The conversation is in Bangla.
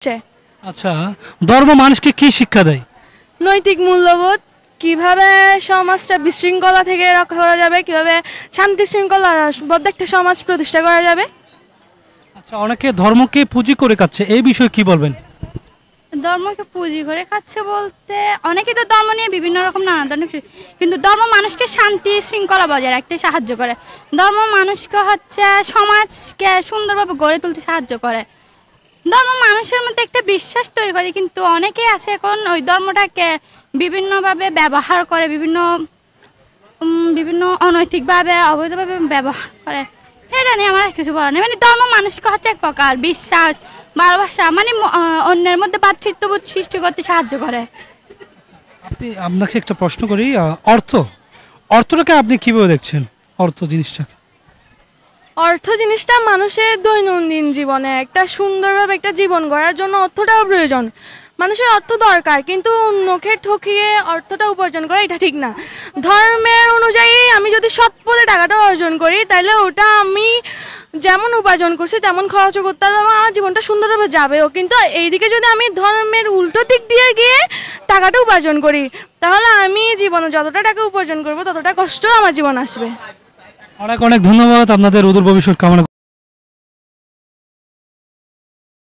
হচ্ছে। আচ্ছা, ধর্ম মানুষকে কি শিক্ষা দেয়? নৈতিক মূল্যবোধ, কিভাবে সমাজটা বিশৃঙ্খলা থেকে রক্ষা করা যাবে, কিভাবে শান্তি শৃঙ্খলার বদ্ধ একটা সমাজ প্রতিষ্ঠা করা যাবে। আচ্ছা, অনেকে ধর্মকে পুঁজি করে খাচ্ছে, এই বিষয়ে কি বলবেন? ধর্মকে পুঁজি করে খাচ্ছে বলতে অনেকেই তো ধর্ম নিয়ে বিভিন্ন রকম নানা ধরনের কিন্তু ধর্ম মানুষকে শান্তি শৃঙ্খলা বজায় রাখতে সাহায্য করে। ধর্ম মানুষকে হচ্ছে সমাজকে সুন্দরভাবে গড়ে তুলতে সাহায্য করে। ধর্ম মানুষের মধ্যে একটা বিশ্বাস তৈরি করে, কিন্তু অনেকেই আছে এখন ওই ধর্মটাকে বিভিন্নভাবে ব্যবহার করে, বিভিন্ন অনৈতিকভাবে অবৈধভাবে ব্যবহার করে। এটা নিয়ে আমার আর কিছু বলার নেই। মানে ধর্ম মানুষকে হচ্ছে এক প্রকার বিশ্বাস, ভালোবাসা, মানে অন্যের মধ্যে ভ্রাতৃত্ববোধ সৃষ্টি করতে সাহায্য করে। আপনাকে একটা প্রশ্ন করি, অর্থটাকে আপনি কিভাবে দেখছেন? অর্থ জিনিসটাকে, অর্থ জিনিসটা মানুষের দৈনন্দিন জীবনে একটা সুন্দরভাবে একটা জীবন গড়ার জন্য অর্থটাও প্রয়োজন। মানুষের অর্থ দরকার, কিন্তু অন্যকে ঠকিয়ে অর্থটা উপার্জন করা এটা ঠিক না। ধর্মের অনুযায়ী আমি যদি সৎ পথে টাকাটা অর্জন করি, তাহলে ওটা আমি যেমন উপার্জন করছি তেমন খরচও করতে পারবো এবং আমার জীবনটা সুন্দরভাবে যাবেও। কিন্তু এইদিকে যদি আমি ধর্মের উল্টো দিক দিয়ে গিয়ে টাকাটা উপার্জন করি, তাহলে আমি জীবনে যতটা টাকা উপার্জন করবো ততটা কষ্ট আমার জীবন আসবে। অনেক অনেক ধন্যবাদ, আপনাদের উদূর ভবিষ্যৎ কামনা